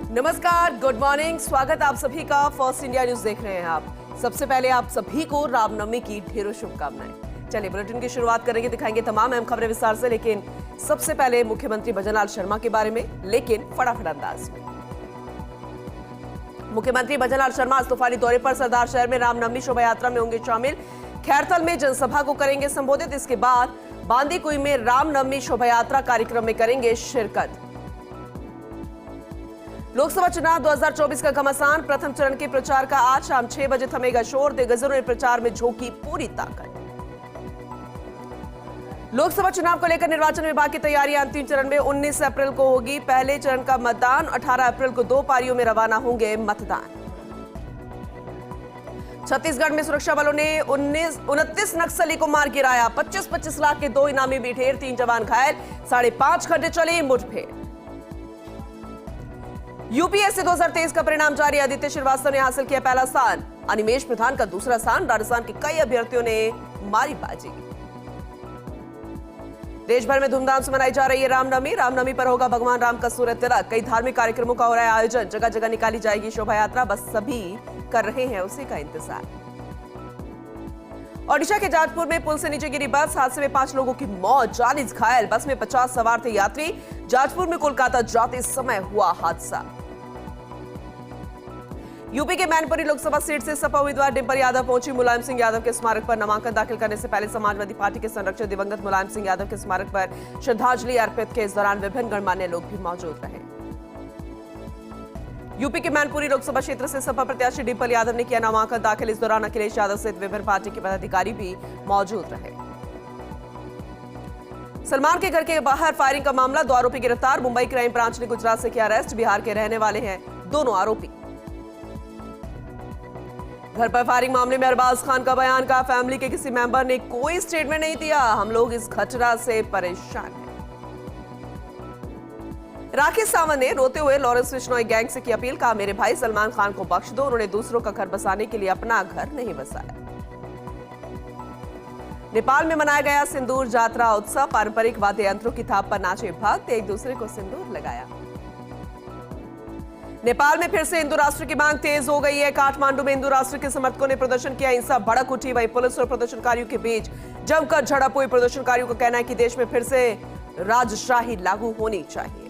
नमस्कार, good morning. स्वागत आप सभी का फर्स्ट इंडिया न्यूज देख रहे हैं आप। सबसे पहले आप सभी को रामनवमी की ढेरों शुभकामनाएं। चलिए बुलेटिन की शुरुआत करेंगे, दिखाएंगे तमाम अहम खबरें विस्तार से, लेकिन सबसे पहले मुख्यमंत्री भजनलाल शर्मा के बारे में, लेकिन फटाफट अंदाज में। मुख्यमंत्री भजनलाल शर्मा आज तूफानी दौरे पर सरदार शहर में रामनवमी शोभा यात्रा में होंगे शामिल। खैरथल में जनसभा को करेंगे संबोधित। इसके बाद बांदीकुई में रामनवमी शोभा यात्रा कार्यक्रम में करेंगे शिरकत। लोकसभा चुनाव 2024 का घमासान। प्रथम चरण के प्रचार का आज शाम 6 बजे थमेगा शोर। दिग्गजों ने प्रचार में झोंकी पूरी ताकत। लोकसभा चुनाव को लेकर निर्वाचन विभाग की तैयारियां अंतिम चरण में 19 अप्रैल को होगी पहले चरण का मतदान। 18 अप्रैल को 2 पारियों में रवाना होंगे मतदान। छत्तीसगढ़ में सुरक्षा बलों ने 29 नक्सली को मार गिराया। 25-25 लाख के 2 इनामी भी ढेर, 3 जवान घायल। 5.5 घंटे चली मुठभेड़। यूपीएससी 2023 का परिणाम जारी। आदित्य श्रीवास्तव ने हासिल किया पहला स्थान। अनिमेश प्रधान का दूसरा स्थान। राजस्थान के कई अभ्यर्थियों ने मारी बाजी। देश भर में धूमधाम से मनाई जा रही है रामनवमी। रामनवमी पर होगा भगवान राम का सूर्य तिलक। कई धार्मिक कार्यक्रमों का हो रहा है आयोजन। जगह जगह निकाली जाएगी शोभा यात्रा। बस सभी कर रहे हैं उसी का इंतजार। ओडिशा के जाजपुर में पुल से नीचे गिरी बस। हादसे में 5 लोगों की मौत, 40 घायल। बस में 50 सवार थे यात्री। जाजपुर में कोलकाता जाते समय हुआ हादसा। यूपी के मैनपुरी लोकसभा सीट से सपा उम्मीदवार डिंपल यादव पहुंची। मुलायम सिंह यादव के स्मारक पर नामांकन दाखिल करने से पहले समाजवादी पार्टी के संरक्षक दिवंगत मुलायम सिंह यादव के स्मारक पर श्रद्धांजलि अर्पित के इस दौरान विभिन्न गणमान्य लोग भी मौजूद रहे। यूपी के मैनपुरी लोकसभा क्षेत्र से सपा प्रत्याशी डिंपल यादव ने किया नामांकन दाखिल। इस दौरान अखिलेश यादव सहित विभिन्न पार्टी के पदाधिकारी भी मौजूद रहे। सलमान के घर के बाहर फायरिंग का मामला। 2 आरोपी गिरफ्तार। मुंबई क्राइम ब्रांच ने गुजरात से किया अरेस्ट। बिहार के रहने वाले हैं दोनों आरोपी। घर पर फायरिंग मामले में अरबाज खान का बयान। का फैमिली के किसी मेंबर ने कोई स्टेटमेंट नहीं दिया। हम लोग इस घटना से परेशान हैं। राकेश सावंत ने रोते हुए लॉरेंस बिश्नोई गैंग से की अपील। कहा, मेरे भाई सलमान खान को बख्श दो। उन्होंने दूसरों का घर बसाने के लिए अपना घर नहीं बसाया। नेपाल में मनाया गया सिंदूर जात्रा उत्सव। पारंपरिक वाद्य यंत्रों की थाप पर नाचे भक्त। एक दूसरे को सिंदूर लगाया। नेपाल में फिर से हिंदू राष्ट्र की मांग तेज हो गई है। काठमांडू में हिंदू राष्ट्र के समर्थकों ने प्रदर्शन किया। हिंसा भड़क उठी। वहीं पुलिस और प्रदर्शनकारियों के बीच जमकर झड़प हुई। प्रदर्शनकारियों का कहना है कि देश में फिर से राजशाही लागू होनी चाहिए।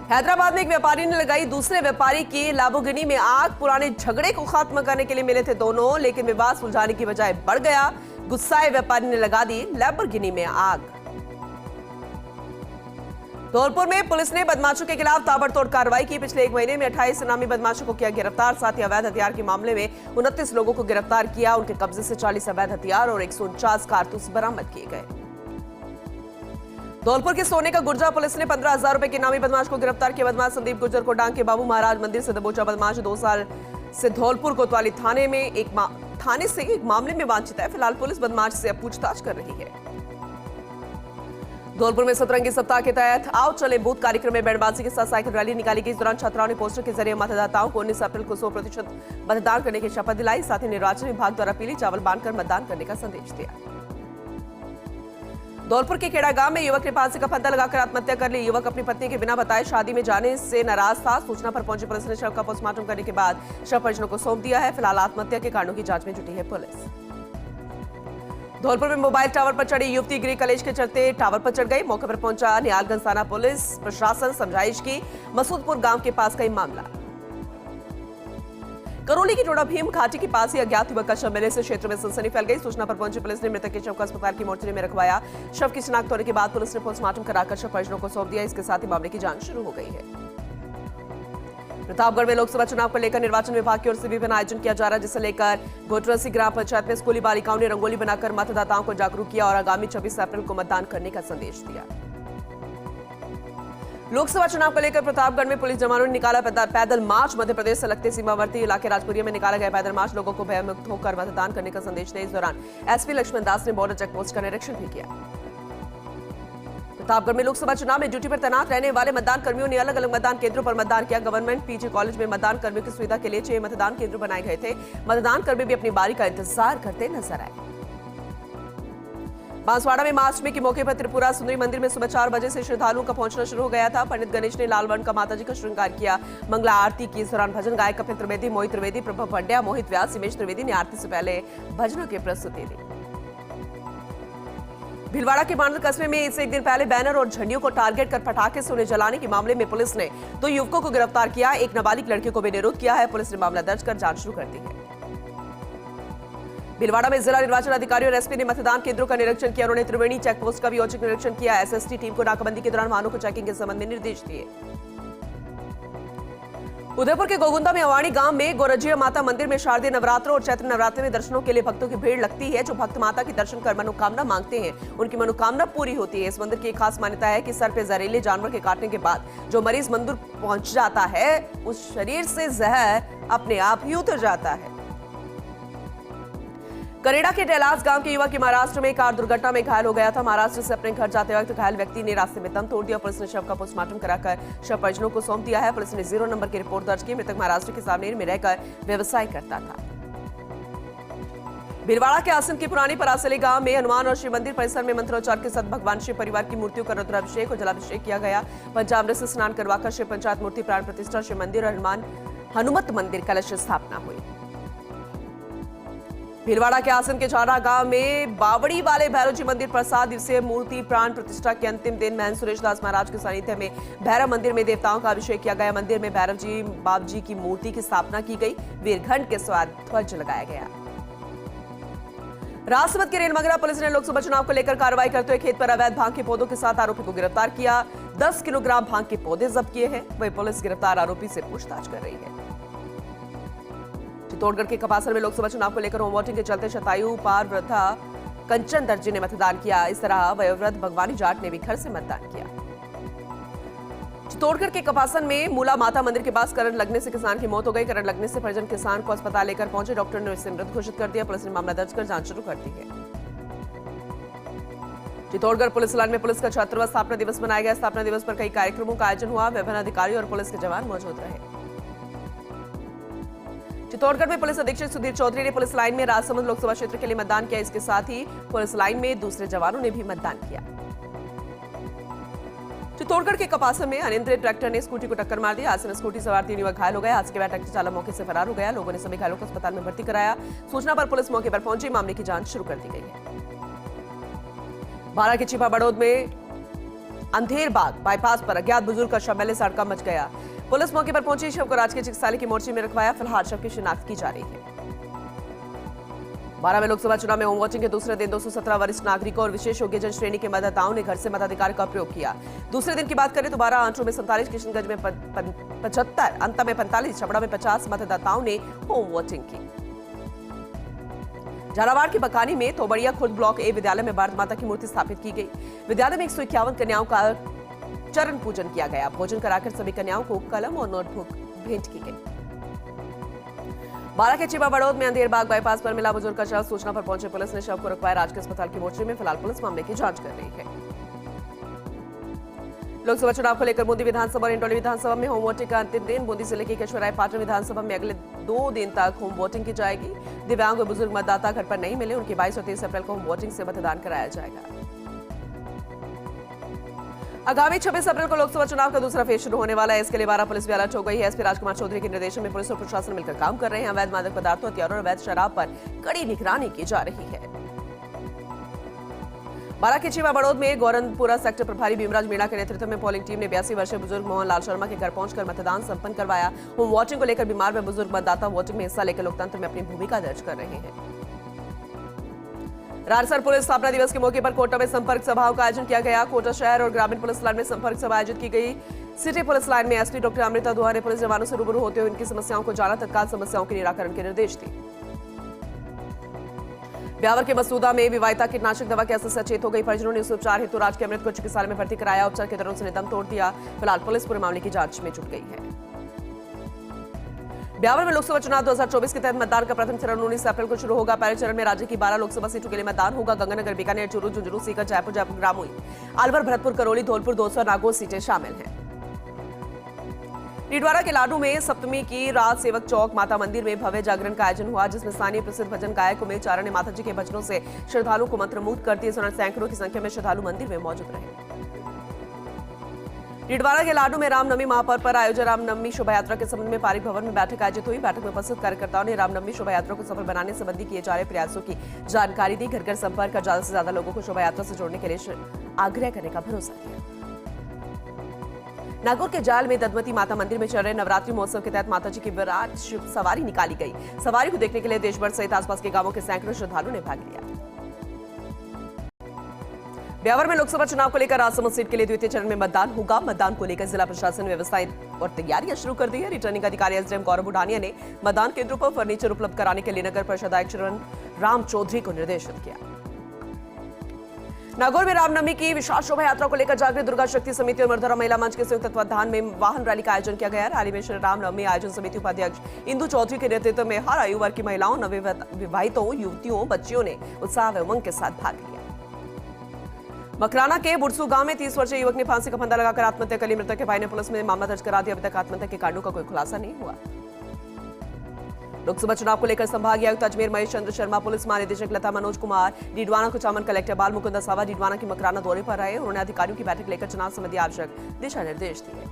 हैदराबाद में एक व्यापारी ने लगाई दूसरे व्यापारी की लैम्बोर्गिनी में आग। पुराने झगड़े को खत्म करने के लिए मिले थे दोनों, लेकिन विवाद सुलझाने की बजाय बढ़ गया। गुस्साए व्यापारी ने लगा दी लैम्बोर्गिनी में आग। धौलपुर में पुलिस ने बदमाशों के खिलाफ ताबड़तोड़ कार्रवाई की। पिछले 1 महीने में 28 इनामी बदमाशों को किया गिरफ्तार। साथ ही अवैध हथियार के मामले में 29 लोगों को गिरफ्तार किया। उनके कब्जे से 40 अवैध हथियार और 149 कारतूस बरामद किए गए। धौलपुर के सोने का गुर्जा पुलिस ने 15,000 रुपए के इनामी बदमाश को गिरफ्तार किया। बदमाश संदीप गुर्जर को डांग के बाबू महाराज मंदिर से दबोचा। बदमाश 2 साल से धौलपुर कोतवाली थाने से एक मामले में वांछित है। फिलहाल पुलिस बदमाश से अब पूछताछ कर रही है। धौलपुर में सतरंगी सप्ताह के तहत आओ चले बूथ कार्यक्रम में बैंडबाजी के साथ साइकिल रैली निकाली गई। इस दौरान छात्राओं ने पोस्टर के जरिए मतदाताओं को 19 अप्रैल को 100% मतदान करने की शपथ दिलाई। साथ ही निर्वाचन विभाग द्वारा पीली चावल बांटकर मतदान करने का संदेश दिया। धौलपुर के खेड़ा गांव में युवक ने फांसी का फंदा लगाकर आत्महत्या कर ली। युवक अपनी पत्नी के बिना बताए शादी में जाने से नाराज था। सूचना पर पहुंची पुलिस ने शव का पोस्टमार्टम करने के बाद शव परिजनों को सौंप दिया है। फिलहाल आत्महत्या के कारणों की जांच में जुटी है पुलिस। धौलपुर में मोबाइल टावर पर चढ़ी युवती गृह कलेश के चलते टावर पर चढ़ गई। मौके पर पहुंचा निहालगंज थाना पुलिस प्रशासन। समझाइश की। मसूदपुर गांव के पास का मामला। करौली की टोडा भीम घाटी के पास ही अज्ञात युवक का शव मिलने से क्षेत्र में सनसनी फैल गई। सूचना पर पहुंची पुलिस ने मृतक के शव को अस्पताल की मोर्चरी में रखवाया। शव की शिनाख्त होने के बाद पुलिस ने पोस्टमार्टम कराकर शव परिजनों को सौंप दिया। इसके साथ ही मामले की जांच शुरू हो गई है। प्रतापगढ़ में लोकसभा चुनाव को लेकर निर्वाचन विभाग की ओर से विभिन्न आयोजन किया जा रहा है, जिसे लेकर घोटरसी ग्राम पंचायत में स्कूली बालिकाओं ने रंगोली बनाकर मतदाताओं को जागरूक किया और आगामी 26 अप्रैल को मतदान करने का संदेश दिया। लोकसभा चुनाव को लेकर प्रतापगढ़ में पुलिस जवानों ने निकाला पैदल मार्च। मध्य प्रदेश से लगते सीमावर्ती इलाके राजपुरिया में निकाला गया पैदल मार्च। लोगों को भयमुक्त होकर मतदान करने का संदेश दिया। इस दौरान एसपी लक्ष्मण दास ने बॉर्डर चेकपोस्ट का निरीक्षण भी किया। प्रतापगढ़ में लोकसभा चुनाव में ड्यूटी पर तैनात रहने वाले मतदान कर्मियों ने अलग अलग मतदान केंद्रों पर मतदान किया। गवर्नमेंट पीजी कॉलेज में मतदान कर्मियों की सुविधा के लिए 6 मतदान केंद्र बनाए गए थे। मतदान कर्मी भी अपनी बारी का इंतजार करते नजर आए। बांसवाड़ा में महाअष्टमी के मौके पर त्रिपुरा सुंदरी मंदिर में सुबह 4 बजे से श्रद्धालुओं का पहुंचना शुरू हो गया था। पंडित गणेश ने लाल वर्ण का माताजी का श्रृंगार किया। मंगला आरती की। इस दौरान भजन गायक कपिल त्रिवेदी, मोहित त्रिवेदी, प्रभा पंड्या, मोहित व्यास, हिमेश त्रिवेदी ने आरती से पहले भजनों की प्रस्तुति दी। भीलवाड़ा के बांडल कस्बे में इससे एक दिन पहले बैनर और झंडियों को टारगेट कर पटाखे से उन्हें जलाने के मामले में पुलिस ने 2 युवकों को गिरफ्तार किया। एक नाबालिग लड़के को भी निरुद्ध किया है। पुलिस ने मामला दर्ज कर जांच शुरू कर दी है। भीलवाड़ा में जिला निर्वाचन अधिकारी और एसपी ने मतदान केंद्रों का निरीक्षण किया। उन्होंने त्रिवेणी चेकपोस्ट का भी औचक निरीक्षण किया। एसएसटी टीम को नाकाबंदी के दौरान वाहनों को चेकिंग के संबंध में निर्देश दिए। उदयपुर के गोगुंदा में अवाणी गांव में गोरजिया माता मंदिर में शारदीय नवरात्र और चैत्र नवरात्र में दर्शनों के लिए भक्तों की भीड़ लगती है। जो भक्त माता के दर्शन कर मनोकामना मांगते हैं, उनकी मनोकामना पूरी होती है। इस मंदिर की एक खास मान्यता है कि सर पे जहरीले जानवर के काटने के बाद जो मरीज मंदिर पहुंच जाता है, उस शरीर से जहर अपने आप ही उतर जाता है। करेड़ा के डेलास गांव के युवक की महाराष्ट्र में कार दुर्घटना में घायल हो गया था। महाराष्ट्र से अपने घर जाते वक्त घायल व्यक्ति ने रास्ते में दम तोड़ दिया। पुलिस ने शव का पोस्टमार्टम कराकर शव परिजनों को सौंप दिया है। पुलिस ने 0 नंबर की रिपोर्ट दर्ज की। मृतक महाराष्ट्र के सामनेर में रहकर व्यवसाय करता था। भीलवाड़ा के आसन की पुरानी परासली गांव में हनुमान और शिव मंदिर परिसर में मंत्रोच्चार के साथ भगवान शिव परिवार की मूर्तियों का रुद्राभिषेक और जलाभिषेक किया गया। पंचामृत से स्नान करवाकर शिव पंचायत मूर्ति प्राण प्रतिष्ठा, शिव मंदिर और हनुमत मंदिर कलश स्थापना हुई। भीलवाड़ा के आसन के चारा गांव में बावड़ी वाले भैरव जी मंदिर पर 7 दिवसीय मूर्ति प्राण प्रतिष्ठा के अंतिम दिन महंत सुरेश दास महाराज के सानिध्य में भैरव मंदिर में देवताओं का अभिषेक किया गया। मंदिर में भैरव जी बाप जी की मूर्ति की स्थापना की गई। वीरघंट के साथ ध्वज लगाया गया। राजसमंद के रेलमगरा पुलिस ने लोकसभा चुनाव को लेकर कार्रवाई करते हुए खेत पर अवैध भांग के पौधों के साथ आरोपी को गिरफ्तार किया। 10 किलोग्राम भांग के पौधे जब्त किए हैं। वही पुलिस गिरफ्तार आरोपी से पूछताछ कर रही है। चित्तौड़गढ़ के कपासर में लोकसभा चुनाव को लेकर होम वोटिंग के चलते शतायु पार वृद्धा कंचन दर्जी ने मतदान किया। इस तरह वयोवृद्ध भगवानी जाट ने भी घर से मतदान किया। चित्तौड़गढ़ के कपासन में मूला माता मंदिर के पास करंट लगने से किसान की मौत हो गई। करंट लगने से परिजन किसान को अस्पताल लेकर पहुंचे। डॉक्टर ने उसे मृत घोषित कर दिया। पुलिस ने मामला दर्ज कर जांच शुरू कर दी है। चित्तौड़गढ़ पुलिस लाइन में पुलिस का 76वां स्थापना दिवस मनाया गया। स्थापना दिवस पर कई कार्यक्रमों का आयोजन हुआ। विभिन्न अधिकारी और पुलिस के जवान मौजूद रहे। चित्तौड़गढ़ में पुलिस अधीक्षक सुधीर चौधरी ने पुलिस लाइन में राजसमंद लोकसभा क्षेत्र के लिए मतदान किया। इसके साथ ही पुलिस लाइन में दूसरे जवानों ने भी मतदान किया। चित्तौड़गढ़ के कपासन में अनियंत्रित ट्रैक्टर ने स्कूटी को टक्कर मार दी। हादसे में स्कूटी सवार 3 युवक घायल हो गए। हादसे के बाद ट्रैक्टर चालक मौके से फरार हो गया। लोगों ने सभी घायलों को अस्पताल में भर्ती कराया। सूचना पर पुलिस मौके पर पहुंची। मामले की जांच शुरू कर दी गई है। बारा के चिपा बड़ौद में अंधेर बाग बाईपास पर अज्ञात बुजुर्ग का शव मिलने से हड़कंप मच गया। पुलिस मौके पर पहुंची। शव को राजकीय चिकित्सालय की मोर्चे में रखवाया। फिलहाल शव की शिनाख्त की जा रही है। बारा में लोकसभा चुनाव में होम वोटिंग के दूसरे दिन 217 वरिष्ठ नागरिकों और विशेष योग्यजन श्रेणी के मतदाताओं ने घर से मताधिकार का प्रयोग किया। दूसरे दिन की बात करें तो 12 आंचों में 47, किशनगंज में 75, अंता में 45, छपड़ा में 50 मतदाताओं ने होम वोटिंग की। झालावाड़ के बकानी में तोबड़िया खुर्द ब्लॉक ए विद्यालय में भारत माता की मूर्ति स्थापित की गई। विद्यालय में 151 कन्याओं का चरण पूजन किया गया। भोजन कराकर सभी कन्याओं को कलम और नोटबुक भेंट की गई। बारा के चिपा बड़ौद में अंधेर बाग बाईपास पर मिला बुजुर्ग का शव। सूचना पर पहुंचे पुलिस ने शव को रखवाया। राजकीय अस्पताल की मोर्चे में। फिलहाल पुलिस मामले की जांच कर रही है। लोकसभा चुनाव को लेकर बूंदी विधानसभा और इंडौली विधानसभा में होम वोटिंग का अंतिम दिन। बूंदी जिले की केशवराय पाटन विधानसभा में अगले 2 दिन तक होम वोटिंग की जाएगी। दिव्यांग और बुजुर्ग मतदाता घर पर नहीं मिले, उनकी 22 और 23 अप्रैल को होम वोटिंग से मतदान कराया जाएगा। आगामी 26 अप्रैल को लोकसभा चुनाव का दूसरा फेज शुरू होने वाला है। इसके लिए बारा पुलिस भी अलर्ट हो गई है। एसपी राजकुमार चौधरी के निर्देशन में पुलिस और प्रशासन मिलकर काम कर रहे हैं। अवैध मादक पदार्थों, हथियारों और अवैध शराब पर कड़ी निगरानी की जा रही है। बारा के चिवा बड़ौद में गौरंगपुरा सेक्टर प्रभारी भीमराज मीणा के नेतृत्व में पोलिंग टीम ने 82 वर्षीय बुजुर्ग मोहन लाल शर्मा के घर पहुंचकर मतदान संपन्न करवाया। होम वोटिंग को लेकर बीमार व बुजुर्ग मतदाता वोटिंग में हिस्सा लेकर लोकतंत्र में अपनी भूमिका दर्ज कर रहे हैं। राजसर पुलिस स्थापना दिवस के मौके पर कोटा में संपर्क सभाओं का आयोजन किया गया। कोटा शहर और ग्रामीण पुलिस लाइन में संपर्क सभा आयोजित की गई। सिटी पुलिस लाइन में एसपी डॉक्टर अमृता दुआ ने पुलिस जवानों से रूबरू होते हुए उनकी समस्याओं को जाना, तत्काल समस्याओं के निराकरण के निर्देश दिए। ब्यावर के मसूदा में विवाहिता कीटनाशक दवा के असर से अचेत हो गई। परिजनों ने उसे उपचार हेतु राजकीय अमृत को चिकित्सालय में भर्ती कराया। उपचार के दौरान उसने दम तोड़ दिया। फिलहाल पुलिस पूरे मामले की जांच में जुट गई है। ब्यावर में लोकसभा चुनाव 2024 के तहत मतदान का प्रथम चरण 19 अप्रैल को शुरू होगा। पहले चरण में राज्य की 12 लोकसभा सीटों के लिए मतदान होगा। गंगानगर, बीकानेर, चूरू, झुंझुनू, सीकर, जयपुर, ग्रामीण, अलवर, भरतपुर, करौली, धौलपुर, दौसा, नागौर सीटें शामिल हैं। नीडवाड़ा के लाडू में सप्तमी की रात सेवक चौक माता मंदिर में भव्य जागरण का आयोजन हुआ, जिसमें स्थानीय प्रसिद्ध भजन गायक उमेश चारा ने माता जी के भजनों से श्रद्धालुओं को मंत्रमुग्ध करते इस दौरान सैकड़ों की संख्या में श्रद्धालु मंदिर में मौजूद रहे। नीडवाड़ा के लाडू में रामनवमी महापर्व पर आयोजित रामनवमी शोभा यात्रा के संबंध में पारिक भवन में बैठक आयोजित हुई। बैठक में उपस्थित कार्यकर्ताओं ने रामनवमी शोभा यात्रा को सफल बनाने संबंधी किए जा रहे प्रयासों की जानकारी दी। घर घर संपर्क कर ज्यादा से ज्यादा लोगों को शोभा यात्रा से जोड़ने के लिए आग्रह करने का भरोसा दिया। नागौर के जाल में दधमती माता मंदिर में चल रहे नवरात्रि महोत्सव के तहत माताजी की विराट सवारी निकाली गई। सवारी को देखने के लिए देश भर सहित आसपास के गांवों के सैकड़ों श्रद्धालुओं ने भाग लिया। ब्यावर में लोकसभा चुनाव को लेकर राजसमंद सीट के लिए द्वितीय चरण में मतदान होगा। मतदान को लेकर जिला प्रशासन व्यवस्थाएं और तैयारियां शुरू कर दी है। रिटर्निंग अधिकारी एसडीएम गौरव बुढ़ानिया ने मतदान केंद्रों पर फर्नीचर उपलब्ध कराने के लिए नगर परिषद आयुक्त राम चौधरी को निर्देशित किया। नागौर में रामनवमी की विशाल शोभा यात्रा को लेकर जागृत दुर्गा शक्ति समिति और मर्दरा महिला मंच के संयुक्त तत्वाधान में वाहन रैली का आयोजन किया गया। रैली में श्री रामनवमी आयोजन समिति उपाध्यक्ष इंदु चौधरी के नेतृत्व में हर आयु वर्ग की महिलाओं, नवविवाहितों, युवतियों, बच्चियों ने उत्साह व उमंग के साथ भाग लिया। मकराना के बुरसू गांव में 30 वर्षीय युवक ने फांसी का फंदा लगाकर आत्महत्या कर ली। मृतक के भाई ने पुलिस में मामला दर्ज करा दिया। अभी तक आत्महत्या के कारणों का कोई खुलासा नहीं हुआ। लोकसभा चुनाव को लेकर संभागीय आयुक्त अजमेर महेश चंद्र शर्मा, पुलिस महानिदेशक लता मनोज कुमार, डीडवाना कुचामन कलेक्टर बाल मुकुंद सावा डीडवाना की मकराना दौरे पर रहे। उन्होंने अधिकारियों की बैठक लेकर चुनाव संबंधी आवश्यक दिशा निर्देश दिए।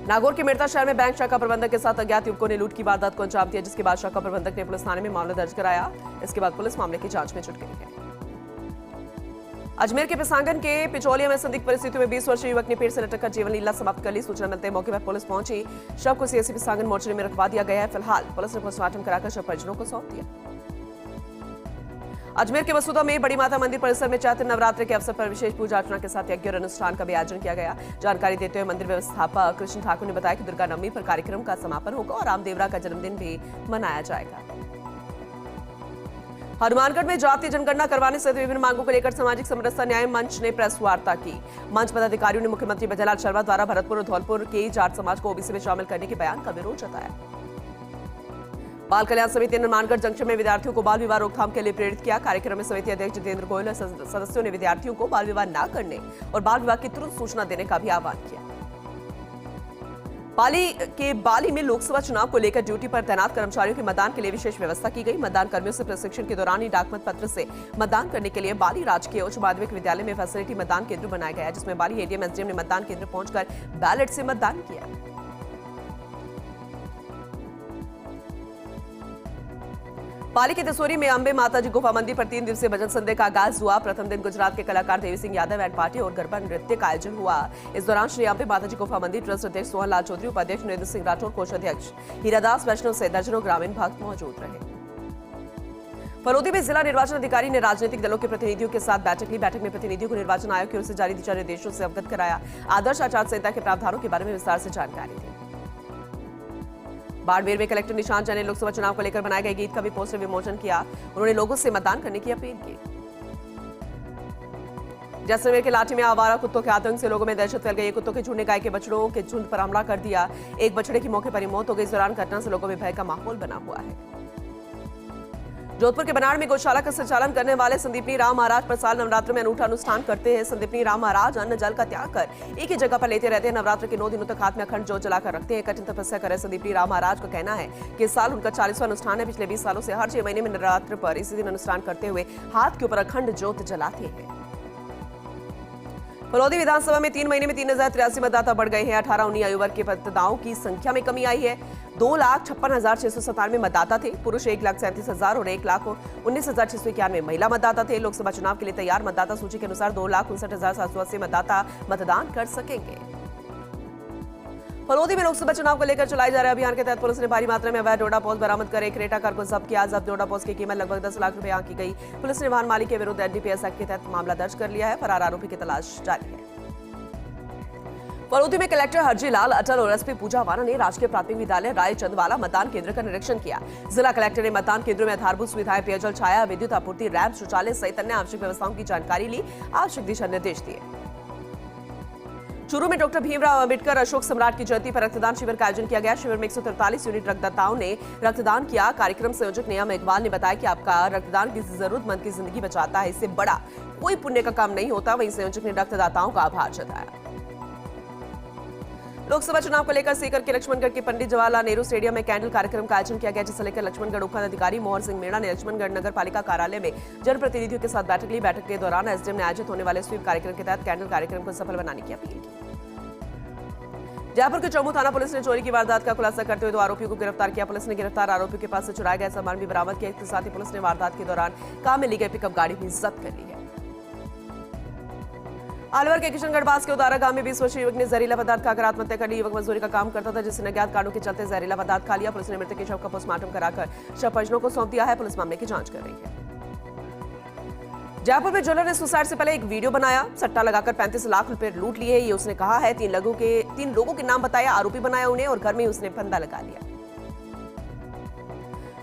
नागौर के मेड़ता शहर में बैंक शाखा प्रबंधक के साथ अज्ञात युवकों ने लूट की वारदात को अंजाम दिया, जिसके बाद शाखा प्रबंधक ने पुलिस थाने में मामला दर्ज कराया। इसके बाद पुलिस मामले की जांच में जुट गई है। अजमेर के पिसांगन के पिचौलिया में संदिग्ध परिस्थितियों में 20 वर्षीय युवक ने पेड़ से लटककर जीवन लीला समाप्त कर ली। सूचना मिलते ही मौके पर पुलिस पहुंची। शव को सीएससी पिसांगन मोर्चरी में रखवा दिया गया है। फिलहाल पुलिस ने पोस्टमार्टम कराकर शव परिजनों को सौंप दिया। अजमेर के मसूदा में बड़ी माता मंदिर परिसर में चैत्र नवरात्र के अवसर पर विशेष पूजा अर्चना के साथ यज्ञ और अनुष्ठान का भी आयोजन किया गया। जानकारी देते हुए मंदिर व्यवस्थापक कृष्ण ठाकुर ने बताया कि दुर्गा नवमी पर कार्यक्रम का समापन होगा और रामदेवरा का जन्मदिन भी मनाया जाएगा। हनुमानगढ़ में जातीय जनगणना करवाने सहित विभिन्न मांगों को लेकर सामाजिक समरसता न्याय मंच ने प्रेस वार्ता की। मंच पदाधिकारियों ने मुख्यमंत्री बजलाल शर्मा द्वारा भरतपुर और धौलपुर के जाट समाज को ओबीसी में शामिल करने के बयान का विरोध जताया। बाल कल्याण समिति ने हनुमानगढ़ जंक्शन में विद्यार्थियों को बाल विवाह रोकथाम के लिए प्रेरित किया। कार्यक्रम में समिति अध्यक्ष जितेंद्र गोयल और सदस्यों ने विद्यार्थियों को बाल विवाह न करने और बाल विवाह की तुरंत सूचना देने का भी आह्वान किया। बाली में लोकसभा चुनाव को लेकर ड्यूटी पर तैनात कर्मचारियों के मतदान के लिए विशेष व्यवस्था की गई। मतदान कर्मियों से प्रशिक्षण के दौरान ही डाकमत पत्र से मतदान करने के लिए बाली राजकीय उच्च माध्यमिक विद्यालय में फैसिलिटी मतदान केंद्र बनाया गया, जिसमें बाली एडीएम एसडीएम ने मतदान केंद्र पहुंचकर बैलेट से मतदान किया। पाली के दसूरी में अंबे माताजी गुफा मंदिर पर 3 दिवसीय भजन संध्या का आगाज हुआ। प्रथम दिन गुजरात के कलाकार देवी सिंह यादव एंड पार्टी और गरबा नृत्य का आयोजन हुआ। इस दौरान श्री अंबे माताजी गुफा मंदिर ट्रस्ट अध्यक्ष सोहन लाल चौधरी, उपाध्यक्ष नरेंद्र सिंह राठौर, कोषाध्यक्ष हीरादास वैष्णव से दर्जनों ग्रामीण भक्त मौजूद रहे। फलोदी में जिला निर्वाचन अधिकारी ने राजनीतिक दलों के प्रतिनिधियों के साथ बैठक ली। बैठक में प्रतिनिधियों को निर्वाचन आयोग की ओर से जारी दिशा निर्देशों से अवगत कराया। आदर्श आचार संहिता के प्रावधानों के बारे में विस्तार से जानकारी दी। बाड़मेर में कलेक्टर निशांत झा ने लोकसभा चुनाव को लेकर बनाए गए गीत का भी पोस्टर विमोचन किया। उन्होंने लोगों से मतदान करने की अपील की। जैसलमेर के लाठी में आवारा कुत्तों के आतंक से लोगों में दहशत फैल गई। कुत्तों के झुंड ने गाय के बछड़ों के झुंड पर हमला कर दिया। एक बछड़े की मौके पर ही मौत हो गई। इस दौरान घटना से लोगों में भय का माहौल बना हुआ है। जोधपुर के बनाड़ में गौशाला का संचालन करने वाले संदीपनी राम महाराज पर साल नवरात्र में अनूठा अनुष्ठान करते हैं। संदीपनी राम महाराज अन्न जल का त्याग कर एक ही जगह पर लेते रहते हैं। नवरात्र के 9 दिनों तक हाथ में अखंड जोत जलाकर रखते हैं। कठिन तपस्या कर संदीपनी राम महाराज का कहना है कि इस साल उनका 40वां अनुष्ठान है। पिछले 20 सालों से हर 6 महीने में नवरात्र पर इसी दिन अनुष्ठान करते हुए हाथ के ऊपर अखंड जोत जलाते हैं। फलौदी विधानसभा में 3 महीने में 3083 मतदाता बढ़ गए हैं। 18-19 आयु वर्ग के मतदाताओं की संख्या में कमी आई है। 2,56,697 मतदाता थे। पुरुष 1,37,000 और 1,19,691 महिला मतदाता थे। लोकसभा चुनाव के लिए तैयार मतदाता सूची के अनुसार 2,59,780 मतदाता मतदान कर सकेंगे। फलौदी में लोकसभा चुनाव को लेकर चलाए जा रहे अभियान के तहत पुलिस ने भारी मात्रा में अवैध डोडा पोस्ट बरामद कर एक क्रेटा कार को जब्त किया। जब्त डोडा पोस्ट की कीमत लगभग 10 लाख रुपए आंकी गई। पुलिस ने वाहन मालिक के विरुद्ध एनडीपीएस एक्ट के तहत मामला दर्ज कर लिया है। फरार आरोपी की तलाश जारी है। फलौदी में कलेक्टर हरजीलाल अटल और एसपी पूजा वाना ने राजकीय प्राथमिक विद्यालय राय चंदवाला मतदान केंद्र का निरीक्षण किया। जिला कलेक्टर ने मतदान केंद्रों में आधारभूत सुविधाएं, पेयजल, छाया, विद्युत आपूर्ति, रैंप, शौचालय सहित अन्य आवश्यक व्यवस्थाओं की जानकारी ली। आवश्यक दिशा निर्देश दिए। चूरू में डॉक्टर भीमराव अंबेडकर अशोक सम्राट की जयंती पर रक्तदान शिविर का आयोजन किया गया। शिविर में 143 यूनिट रक्तदाताओं ने रक्तदान किया। कार्यक्रम संयोजक नियम इकबाल ने बताया कि आपका रक्तदान किसी जरूरतमंद की जिंदगी बचाता है। इससे बड़ा कोई पुण्य का काम नहीं होता। वहीं संयोजक ने रक्तदाताओं का आभार जताया। लोकसभा चुनाव को लेकर सीकर के लक्ष्मणगढ़ के पंडित जवाहरलाल नेहरू स्टेडियम में कैंडल कार्यक्रम का आयोजन किया गया, जिसे लेकर लक्ष्मणगढ़ उपखंड अधिकारी मोहन सिंह मीणा ने लक्ष्मणगढ़ नगर पालिका कार्यालय में जनप्रतिनिधियों के साथ बैठक ली। बैठक के दौरान एसडीएम ने आयोजित होने वाले स्वीप कार्यक्रम के तहत कैंडल कार्यक्रम को सफल बनाने की अपील की। जयपुर के चौमू थाना पुलिस ने चोरी की वारदात का खुलासा करते हुए 2 आरोपियों को गिरफ्तार किया। पुलिस ने गिरफ्तार आरोपियों के पास से चुराया गया सामान भी बरामद किया। इसके साथ ही पुलिस ने वारदात के दौरान काम में ली गई पिकअप गाड़ी भी जब्त कर ली है। अलवर के किशनगढ़ पास के उदारा गांव में 20 वर्षीय युवक ने जहरीला पदार्थ खाकर आत्महत्या कर ली। युवक मजदूरी का काम करता था, जिसने अज्ञात कारणों के चलते जहरीला पदार्थ खा लिया। पुलिस ने मृतक के शव का पोस्टमार्टम कराकर शव परिजनों को सौंप दिया है। पुलिस मामले की जांच कर रही है। जयपुर में ज्वेलर ने सुसाइड से पहले एक वीडियो बनाया, सट्टा लगाकर 35 लाख रुपए लूट लिए। ये उसने कहा है। 3 लोगों के नाम बताया, आरोपी बनाया उन्हें और घर में उसने फंदा लगा लिया।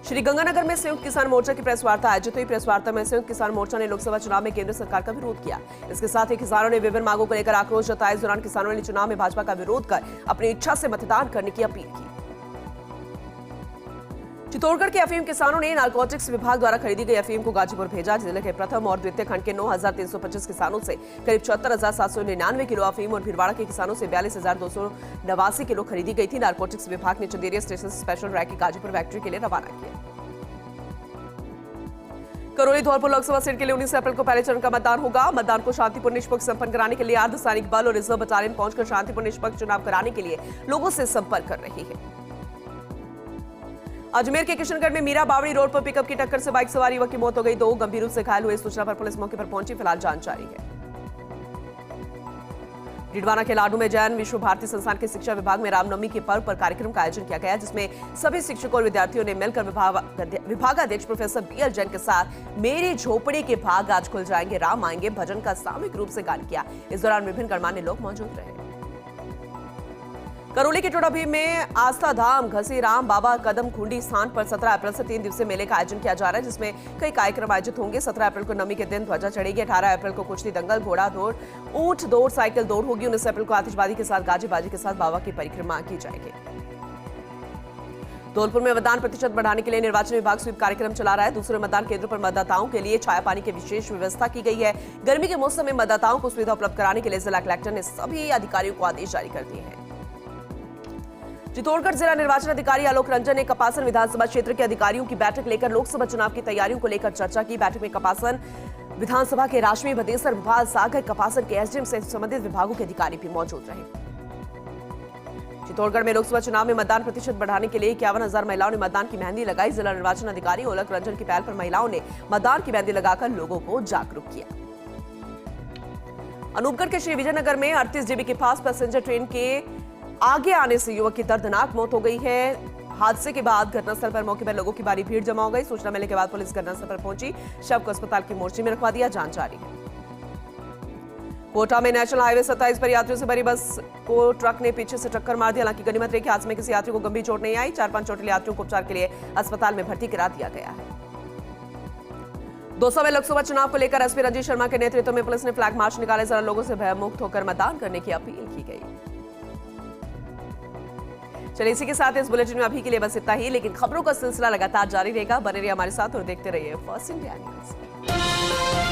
श्रीगंगानगर में संयुक्त किसान मोर्चा की प्रेस वार्ता आयोजित हुई। प्रेस वार्ता में संयुक्त किसान मोर्चा ने लोकसभा चुनाव में केंद्र सरकार का विरोध किया। इसके साथ ही किसानों ने विभिन्न मांगों को लेकर आक्रोश जताया। इस दौरान किसानों ने चुनाव में भाजपा का विरोध कर अपनी इच्छा से मतदान करने की अपील की। चित्तौड़गढ़ के अफीम किसानों ने नारकोटिक्स विभाग द्वारा खरीदी गई अफीम को गाजीपुर भेजा। जिले के प्रथम और द्वितीय खंड के 9,325 किसानों से करीब 74,799 किलो अफीम और भीलवाड़ा के किसानों से 42,289 किलो खरीदी गई थी। नारकोटिक्स विभाग ने चंदेरिया स्टेशन से स्पेशल रैक गाजीपुर फैक्ट्री के लिए रवाना किया। करौली धौलपुर लोकसभा सीट के लिए 19 अप्रैल को पहले चरण का मतदान होगा। मतदान को शांतिपूर्ण निष्पक्ष संपन्न कराने के लिए अर्धसैनिक बल और रिजर्व बटालियन पहुंचकर शांतिपूर्ण निष्पक्ष चुनाव कराने के लिए लोगों से संपर्क कर रही है। अजमेर के किशनगढ़ में मीरा बावड़ी रोड पर पिकअप की टक्कर से बाइक सवार युवक की मौत हो गई। 2 गंभीर रूप से घायल हुए। सूचना पर पुलिस मौके पर पहुंची। फिलहाल जांच जारी है। डिडवाना के लाडू में जैन विश्व भारती संस्थान के शिक्षा विभाग में रामनवमी के पर्व पर कार्यक्रम का आयोजन किया गया, जिसमें सभी शिक्षकों और विद्यार्थियों ने मिलकर विभागाध्यक्ष प्रोफेसर बीएल जैन के साथ मेरी झोपड़ी के भाग आज खुल जाएंगे, राम आएंगे भजन का सामूहिक रूप से गान किया। इस दौरान विभिन्न गणमान्य लोग मौजूद रहे। करौली के टोडाभीम में आस्था धाम घसी राम बाबा कदम खुंडी स्थान पर 17 अप्रैल से 3 दिवसीय मेले का आयोजन किया जा रहा है, जिसमें कई कार्यक्रम आयोजित होंगे। 17 अप्रैल को नवमी के दिन ध्वजा चढ़ेगी। 18 अप्रैल को कुश्ती दंगल, घोड़ा दौड़, ऊंट दौड़, साइकिल दौड़ होगी। 19 अप्रैल को आतिशबाजी के साथ गाजी बाजी के साथ बाबा की परिक्रमा की जाएगी। धौलपुर में मतदान प्रतिशत बढ़ाने के लिए निर्वाचन विभाग स्वीप कार्यक्रम चला रहा है। दूसरे मतदान केंद्रों पर मतदाताओं के लिए छाया पानी की विशेष व्यवस्था की गई है। गर्मी के मौसम में मतदाताओं को सुविधा उपलब्ध कराने के लिए जिला कलेक्टर ने सभी अधिकारियों को आदेश जारी कर दिए हैं। चित्तौड़गढ़ जिला निर्वाचन अधिकारी आलोक रंजन ने कपासन विधानसभा क्षेत्र के अधिकारियों की बैठक लेकर लोकसभा चुनाव की तैयारियों को लेकर चर्चा की। बैठक में कपासन विधानसभा के राशमी भदेसर, भोपाल, सागर, कपासन के एसडीएम से संबंधित विभागों के अधिकारी भी मौजूद रहे। चित्तौड़गढ़ में लोकसभा चुनाव में मतदान प्रतिशत बढ़ाने के लिए 51,000 महिलाओं ने मतदान की मेहंदी लगाई। जिला निर्वाचन अधिकारी आलोक रंजन की पहल पर महिलाओं ने मतदान की मेहंदी लगाकर लोगों को जागरूक किया। अनूपगढ़ के श्री विजयनगर में 38 डीबी के पास पैसेंजर ट्रेन के आगे आने से युवक की दर्दनाक मौत हो गई है। हादसे के बाद घटनास्थल पर मौके पर लोगों की भारी भीड़ जमा हो गई। सूचना मिलने के बाद पुलिस घटनास्थल पर पहुंची। शव को अस्पताल की मोर्चे में रखवा दिया। जांच जारी है। कोटा में नेशनल हाईवे 27 पर यात्रियों से भरी बस को ट्रक ने पीछे से टक्कर मार दी। हालांकि गनीमत रही कि हादसे में किसी यात्री को गंभीर चोट नहीं आई। 4-5 चोटिल यात्रियों को उपचार के लिए अस्पताल में भर्ती करा दिया गया है। दौसा में लोकसभा चुनाव को लेकर एसपी रंजीत शर्मा के नेतृत्व में पुलिस ने फ्लैग मार्च निकाले। जरा लोगों से भयमुक्त होकर मतदान करने की अपील की गई। चलिए, इसी के साथ इस बुलेटिन में अभी के लिए बस इतना ही, लेकिन खबरों का सिलसिला लगातार जारी रहेगा। बने रहिए हमारे साथ और देखते रहिए फर्स्ट इंडिया न्यूज़।